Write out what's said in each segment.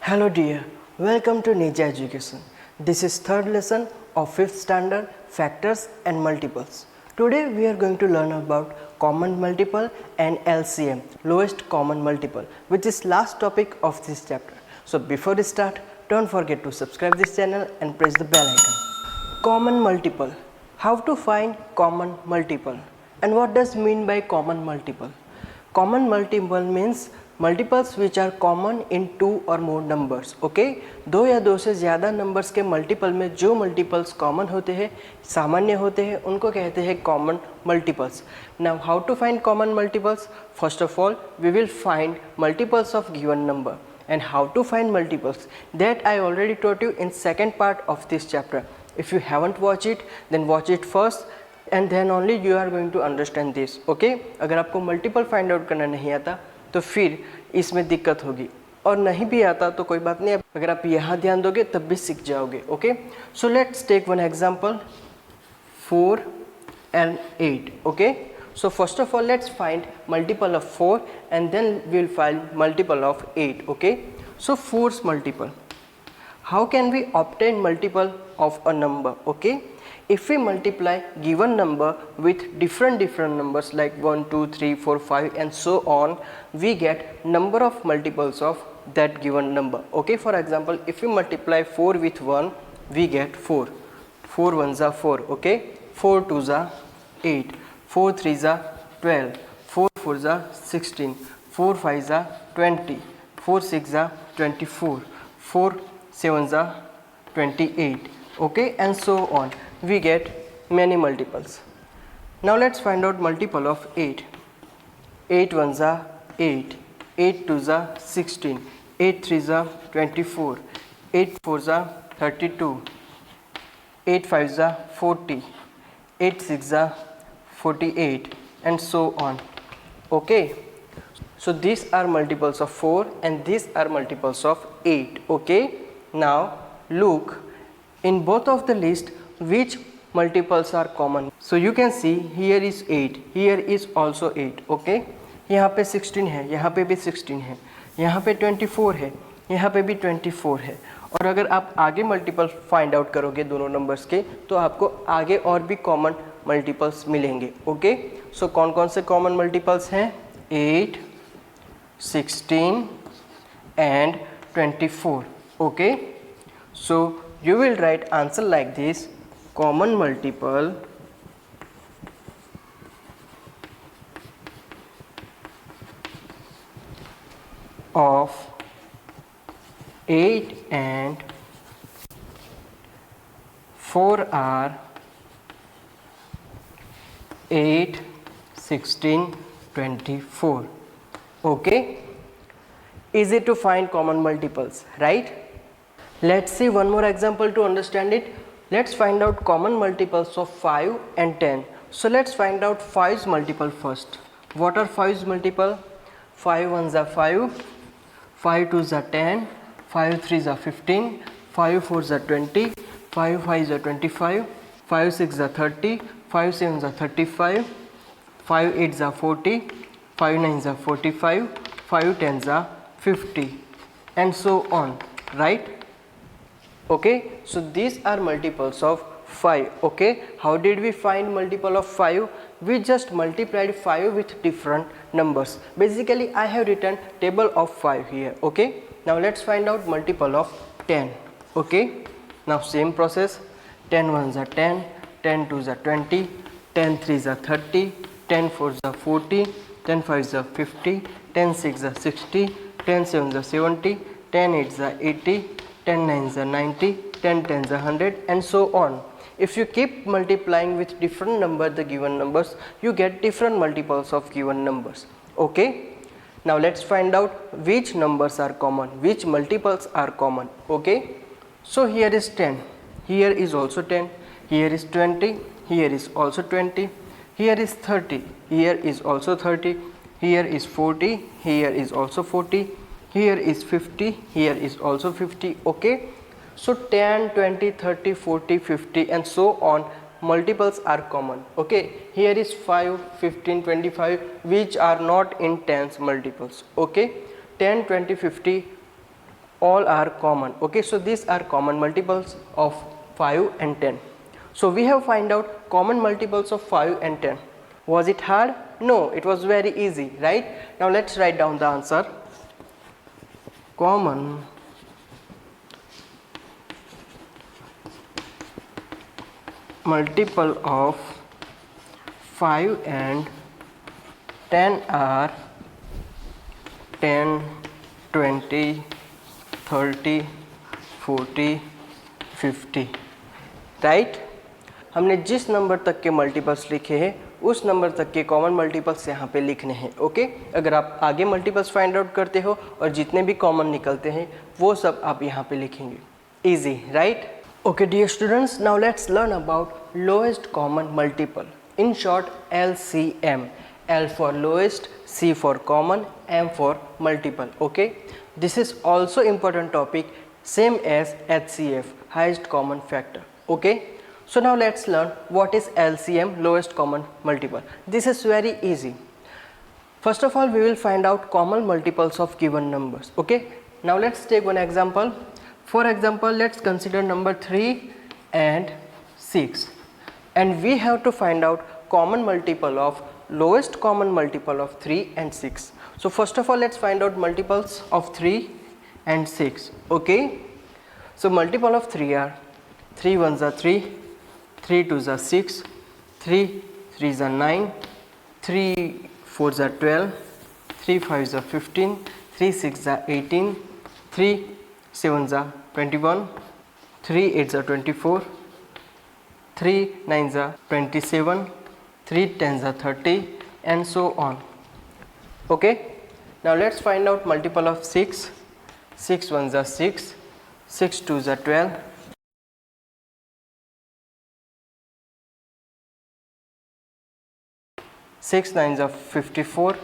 Hello dear, welcome to Nirja Education. This is third lesson of 5th standard factors and multiples. Today we are going to learn about common multiple and LCM, lowest common multiple, which is last topic of this chapter. So before we start, don't forget to subscribe this channel and press the bell icon. Common multiple. How to find common multiple and what does mean by common multiple? Common multiple means multiples which are common in 2 or more numbers. Okay, 2 या 2 से ज़्यादा numbers के multiple में जो multiples common होते हैं, सामान्य होते हैं, उनको कहते हैं common multiples. Now how to find common multiples? First of all we will find multiples of given number. And how to find multiples, that I already taught you in second part of this chapter. If you haven't watched it, then watch it first and then only you are going to understand this. Okay, अगर आपको multiple find out करना नहीं आता तो फिर इसमें दिक्कत होगी, और नहीं भी आता तो कोई बात नहीं, अगर आप यहाँ ध्यान दोगे तब भी सीख जाओगे. Okay, so let's take one example, 4 and 8. Okay, so first of all let's find multiple of 4 and then we'll find multiple of 8. okay, so 4's multiple. How can we obtain multiple of a number? Okay, if we multiply given number with different numbers like 1 2 3 4 5 and so on, we get number of multiples of that given number. Okay, for example, if we multiply 4 with 1, we get 4. 4 1s are 4. Okay, 4 2s are 8, 4 3s are 12, 4 4s are 16, 4 5s are 20, 4 6s are 24, 4 7s are 28. Okay, and so on. We get many multiples. Now let's find out multiple of 8. 8 1s are 8, 8 2s are 16, 8 3s are 24, 8 4s are 32, 8 5s are 40, 8 6s are 48 and so on. Okay, so these are multiples of 4 and these are multiples of 8. Okay, now look in both of the list which multiples are common. So you can see here is 8, here is also 8. okay, यहाँ पे 16 है, यहाँ पे भी 16 है, यहाँ पे 24 है, यहाँ पे भी 24 है. और अगर आप आगे मल्टीपल फाइंड आउट करोगे दोनों नंबर्स के तो आपको आगे और भी कॉमन मल्टीपल्स मिलेंगे. ओके, सो कौन कौन से कॉमन मल्टीपल्स हैं? 8, 16 and 24. Okay, so you will write answer like this: common multiple of 8 and 4 are 8, 16, 24. Okay, easy to find common multiples, right? Let's see one more example to understand it. Let's find out common multiples of 5 and 10. So let's find out 5's multiple first. What are 5's multiple? 5 1s are 5, 5 2s are 10, 5 3s are 15, 5 4s are 20, 5 5s are 25, 5 6s are 30, 5 7s are 35, 5 8s are 40, 5 9s are 45, 5 10s are 50 and so on, right? Okay, so these are multiples of 5. Okay, how did we find multiple of 5? We just multiplied 5 with different numbers. Basically I have written table of 5 here. Okay, now let's find out multiple of 10. Okay, now same process. 10 1s are 10, 10 2s are 20, 10 3s are 30, 10 4s are 40, 10 5s are 50, 10 6s are 60, 10 7s are 70, 10 8s are 80, 10 9s are 90, 10 10s are 100 and so on. If you keep multiplying with different number the given numbers, you get different multiples of given numbers. Okay, now let's find out which numbers are common, which multiples are common. Okay, so here is 10, here is also 10, here is 20, here is also 20, here is 30, here is also 30, here is 40, here is also 40, here is 50, here is also 50. Okay, so 10 20 30 40 50 and so on multiples are common. Okay, here is 5 15 25 which are not in tens multiples. Okay, 10 20 50 all are common. Okay, so these are common multiples of 5 and 10. So we have find out common multiples of 5 and 10. Was it hard? No, it was very easy, right? Now let's write down the answer. Common multiple of 5 and 10 are 10, 20, 30, 40, 50, right? हमने जिस number तक के multiples लिखे हैं उस number तक के common multiples यहाँ पे लिखने हैं. ओके, अगर आप आगे मल्टीपल्स फाइंड आउट करते हो और जितने भी कॉमन निकलते हैं वो सब आप यहाँ पे लिखेंगे. Easy, right? Okay, dear students, now let's learn about lowest common multiple. In short, LCM. L for lowest, C for common, M for multiple. Okay, this is also important topic, same as HCF, highest common factor. Okay, so now let's learn what is LCM, lowest common multiple. This is very easy. First of all, we will find out common multiples of given numbers. Okay, now let's take one example. For example, let's consider number 3 and 6, and we have to find out common multiple of lowest common multiple of 3 and 6. So first of all, let's find out multiples of 3 and 6. Okay, so multiple of 3 are 3 ones are 3, 3 twos are 6, 3 threes are 9, 3 fours are 12, 3 fives are 15, 3 sixes are 18, 3 sevens are 21, 3 eights are 24, 3 nines are 27, 3 tens are 30, and so on. Okay, now let's find out multiple of 6. 6 ones are 6, 6 twos are 12, 6 nines are 54,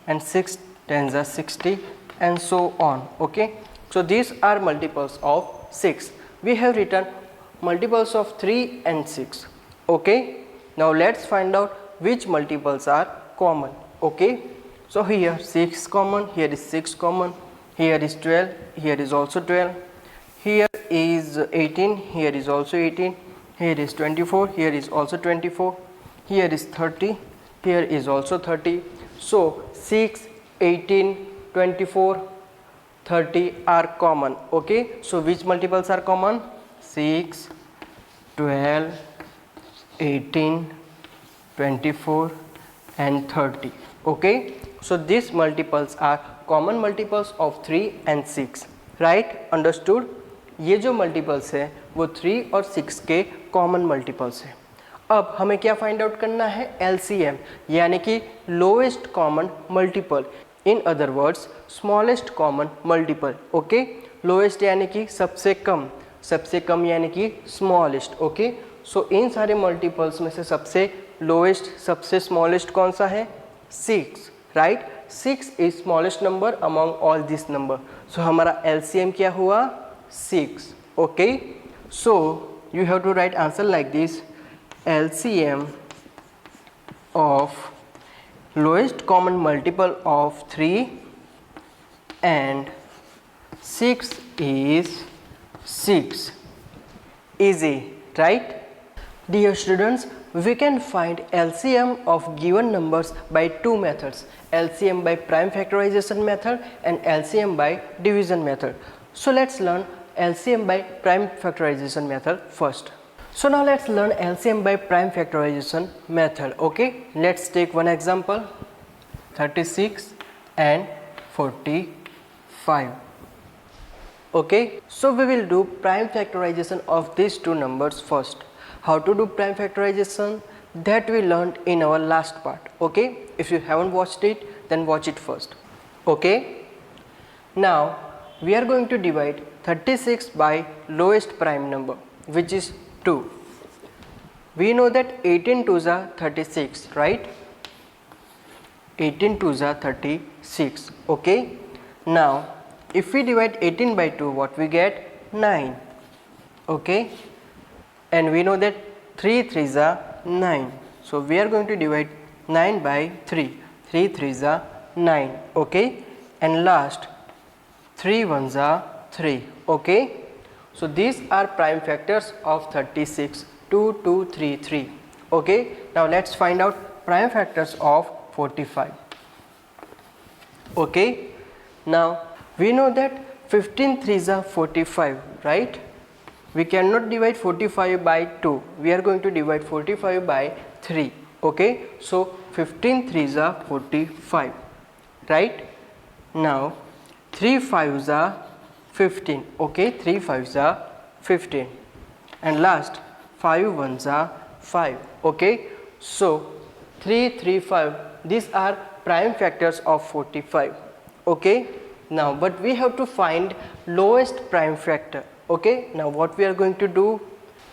and 6 tens are 60, and so on. Okay, so these are multiples of 6. We have written multiples of 3 and 6. Okay, now let's find out which multiples are common. Okay, so here 6 common, here is 6 common, here is 12, here is also 12, here is 18, here is also 18, here is 24, here is also 24, here is 30, here is also 30. So 6, 18, 24, 30 are common. Okay, so which multiples are common? 6, 12, 18, 24 and 30. Okay, so these multiples are common multiples of 3 and 6. Right, understood? ये जो multiples है वो 3 और 6 के common multiples है. अब हमें क्या फाइंड आउट करना है? LCM, यानी कि lowest common multiple, in other words smallest common multiple. Okay, lowest यानी कि सबसे कम यानी कि स्मॉलेस्ट. ओके, सो इन सारे मल्टीपल्स में से सबसे लोएस्ट, सबसे स्मॉलेस्ट कौन सा है? 6. Right, 6 is smallest number among all this number. So हमारा LCM क्या हुआ? 6. Okay, so you have to write answer like this. LCM of lowest common multiple of 3 and 6 is 6. Easy, right? Dear students, we can find LCM of given numbers by two methods, LCM by prime factorization method and LCM by division method. So let's learn LCM by prime factorization method first. So now let's learn LCM by prime factorization method. Okay, let's take one example, 36 and 45. Okay, so we will do prime factorization of these two numbers first. How to do prime factorization? That we learned in our last part. Okay, if you haven't watched it, then watch it first. Okay, now we are going to divide 36 by lowest prime number, which is 2. We know that 18 twos are 36, right? 18 twos are 36. Okay, now if we divide 18 by 2, what we get? 9. Okay, and we know that 3 threes are 9, so we are going to divide 9 by 3. 3 threes are 9. Okay, and last 3 ones are 3. Okay, so these are prime factors of 36, 2, 2, 3, 3. Okay, now let's find out prime factors of 45. Okay, now we know that 15 threes are 45, right? We cannot divide 45 by 2. We are going to divide 45 by 3. Okay, so 15 threes are 45, right? Now 3 fives are 15. Okay, 3 fives are 15, and last 5 ones are 5. Okay, so 3, 3, 5, these are prime factors of 45. Okay, now but we have to find lowest prime factor. Okay, now what we are going to do,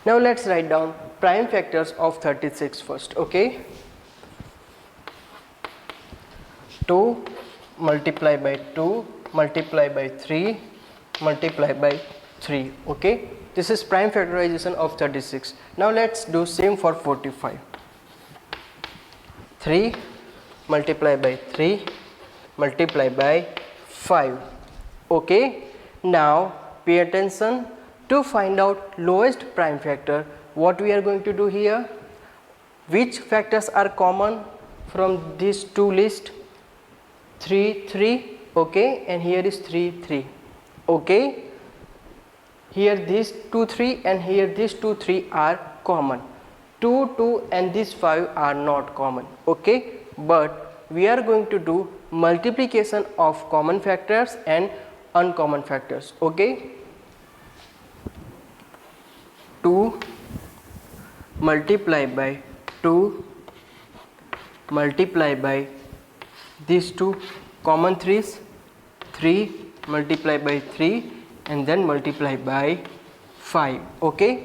now let's write down prime factors of 36 first. Okay, 2 multiply by 2 multiply by 3 multiply by 3. Okay, this is prime factorization of 36. Now let's do same for 45. 3 multiply by 3 multiply by 5. Okay, now pay attention. To find out lowest prime factor, what we are going to do here, which factors are common from these two lists? 3, 3. Okay, and here is 3, 3. Okay, here these 2, 3 and here these 2, 3 are common. 2, 2 and these 5 are not common. Okay, but we are going to do multiplication of common factors and uncommon factors. Okay, 2 multiply by 2 multiply by these two common 3's, 3 multiply by 3 and then multiply by 5. Okay,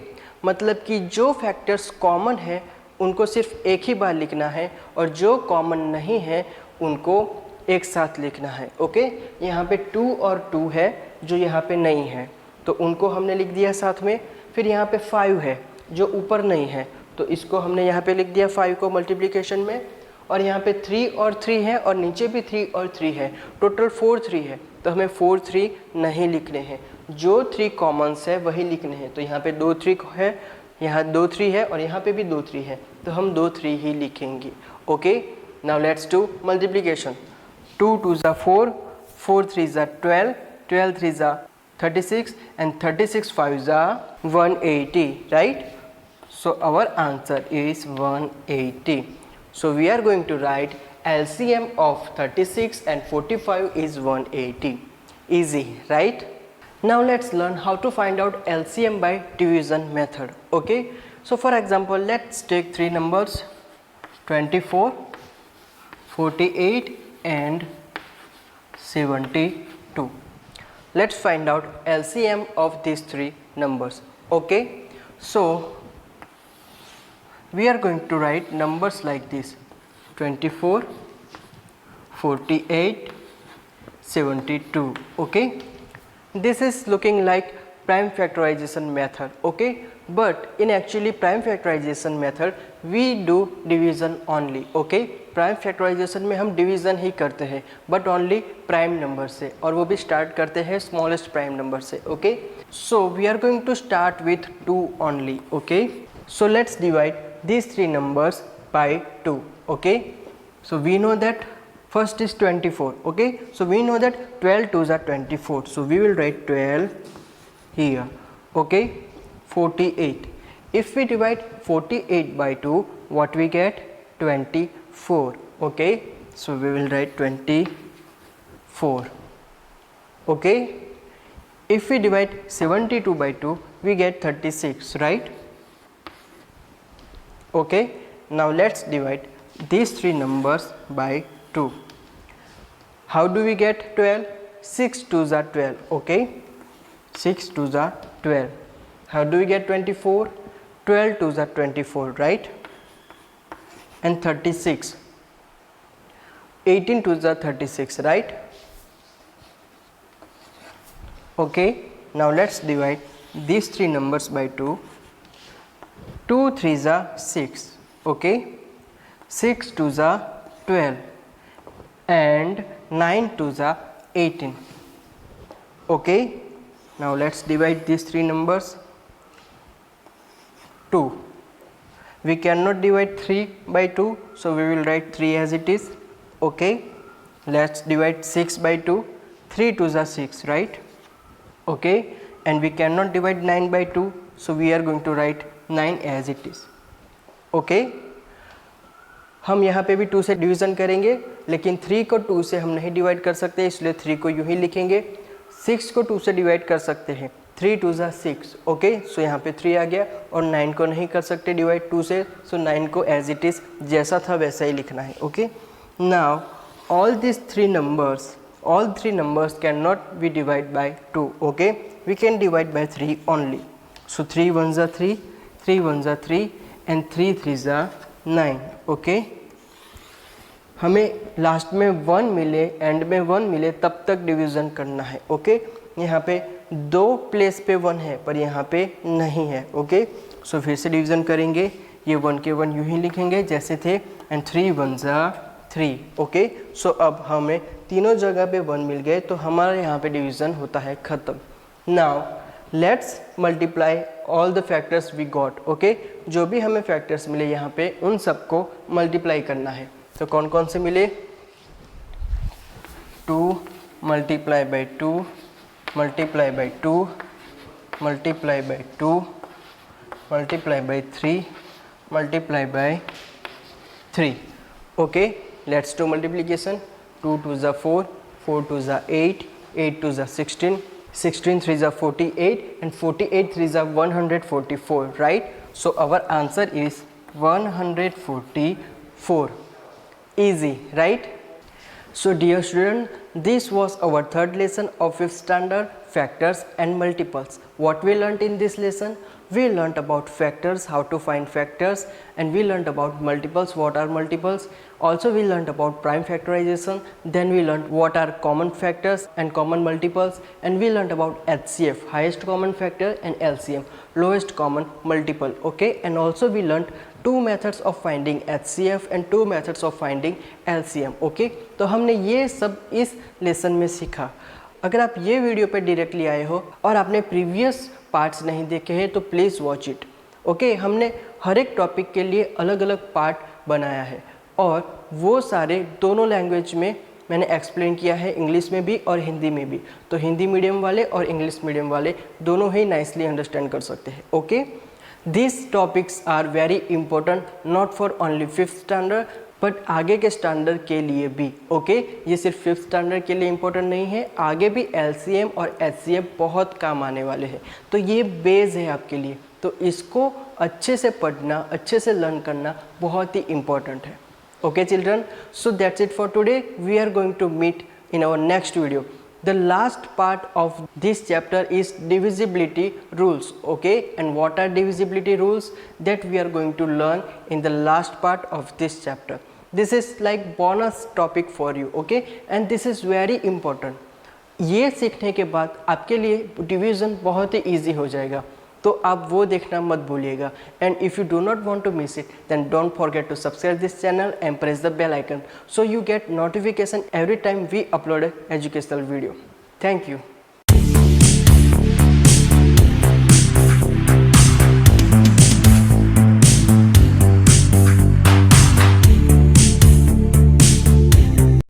मतलब कि जो factors common है उनको सिर्फ एक ही बार लिखना है और जो कॉमन नहीं है उनको एक साथ लिखना है. ओके, यहाँ पे 2 और 2 है जो यहाँ पे नहीं है तो उनको हमने लिख दिया साथ में. फिर यहाँ पे 5 है जो ऊपर नहीं है तो इसको हमने यहाँ पे लिख दिया 5 को मल्टीप्लिकेशन में. और यहाँ पे 3 और 3 है और नीचे भी 3 और 3 है, टोटल 4 3 है तो हमें 4 3 नहीं लिखने हैं, जो 3 कॉमन्स है वही लिखने हैं. तो यहाँ पे 2 3 है, यहाँ 2 3 है और यहाँ पे भी 2 3 है तो हम 2 3 ही लिखेंगे. Okay, now let's do multiplication. 2 2s are 4, 4 3s are 12, 12 3s are 36 and 36 5s are 180, right? So our answer is 180. So we are going to write LCM of 36 and 45 is 180. Easy, right? Now let's learn how to find out LCM by division method. Okay, so for example let's take three numbers 24, 48 and 72. Let's find out LCM of these three numbers. Okay, so we are going to write numbers like this: 24, 48, 72. Okay, this is looking like prime factorization method. Okay, but in actually prime factorization method we do division only. Okay, prime factorization में हम division ही करते हैं but only prime number से, और वो भी start करते हैं smallest prime number से. Okay, so we are going to start with 2 only. Okay, so let's divide these three numbers by 2. Okay, so we know that first is 24. Okay, so we know that 12 2s are 24, so we will write 12 here. Okay, 48. If we divide 48 by 2, what we get? 24. Okay, so we will write 24. Okay, if we divide 72 by 2, we get 36, right? Okay, now let's divide these three numbers by 2. How do we get 12? 6 2s are 12. Okay, 6 2s are 12. How do we get 24? 12 2s are 24, right? And 36, 18 2s are 36, right? Okay, now let's divide these three numbers by 2. 2 3s are 6. Okay, 6 2s are 12 and 9 2s are 18. Okay, Now let's divide these three numbers. 2. We cannot divide 3 by 2, so we will write 3 as it is. Okay, let's divide 6 by 2. 3 2s are 6, right? Okay, and we cannot divide 9 by 2, so we are going to write 9 as it is. Okay, हम यहाँ पे भी 2 से division करेंगे, लेकिन 3 को 2 से हम नहीं डिवाइड कर सकते, इसलिए 3 को यूँ ही लिखेंगे. 6 को 2 से डिवाइड कर सकते हैं. 3 2s are 6. ओके, सो यहाँ पे 3 आ गया. और 9 को नहीं कर सकते डिवाइड 2 से, सो 9 को एज इट इज़ जैसा था वैसा ही लिखना है. Okay, now all these three numbers cannot be divided by 2. Okay, we can divide by 3 only. So 3 1s are 3, 3 1s are 3, and 3 3s are 9. Okay, हमें लास्ट में 1 मिले, एंड में 1 मिले, तब तक डिवीज़न करना है. ओके, यहाँ पे 2 प्लेस पे 1 है पर यहाँ पे नहीं है. ओके, सो फिर से डिवीज़न करेंगे. ये 1 के 1 यूँ ही लिखेंगे जैसे थे, एंड 3 1s are 3. ओके, सो अब हमें तीनों जगह पे 1 मिल गए, तो हमारे यहाँ पे डिवीज़न होता है ख़त्म. Now let's multiply all the factors we got. Okay, जो भी हमें फैक्टर्स मिले यहाँ पे उन सबको मल्टीप्लाई करना है. तो कौन कौन से मिले? 2 multiply by 2, multiply by 2, multiply by 2, multiply by 3, multiply by 3. Okay, let's do multiplication. 2 2s are 4, 4 2s are 8, 8 2s are 16, 16 3s are 48, and 48 3s are 144, right? So our answer is 144. Easy, right? So dear student, this was our third lesson of 5th standard, factors and multiples. What we learnt in this lesson? We learnt about factors, how to find factors, and we learnt about multiples, what are multiples. Also we learnt about prime factorization, then we learnt what are common factors and common multiples, and we learnt about HCF, highest common factor, and LCM, lowest common multiple. Okay, and also we learnt 2 methods of finding HCF and 2 methods of finding LCM. Okay, तो हमने ये सब इस lesson में सीखा. अगर आप ये वीडियो पे डायरेक्टली आए हो और आपने प्रीवियस पार्ट्स नहीं देखे हैं तो प्लीज़ वॉच इट. ओके, हमने हर एक टॉपिक के लिए अलग अलग पार्ट बनाया है, और वो सारे दोनों लैंग्वेज में मैंने एक्सप्लेन किया है, इंग्लिश में भी और हिंदी में भी. तो हिंदी मीडियम वाले और इंग्लिश मीडियम वाले दोनों ही नाइसली अंडरस्टैंड कर सकते हैं. Okay, this topics are very important not for only 5th standard but आगे के स्टैंडर्ड के लिए भी. ओके, ये सिर्फ 5th स्टैंडर्ड के लिए इम्पोर्टेंट नहीं है, आगे भी LCM और HCF बहुत काम आने वाले हैं. तो ये बेस है आपके लिए, तो इसको अच्छे से पढ़ना, अच्छे से लर्न करना बहुत ही इम्पोर्टेंट है. Okay children, so that's it for today. We are going to meet in our next video. The last part of this chapter is divisibility rules. Okay, and what are divisibility rules? That we are going to learn in the last part of this chapter. This is like bonus topic for you. Okay, and this is very important. ये सीखने के बाद आपके लिए division बहुत ही easy हो जाएगा, तो आप वो देखना मत भूलिएगा. And if you do not want to miss it then don't forget to subscribe this channel and press the bell icon so you get notification every time we upload an educational video. Thank you.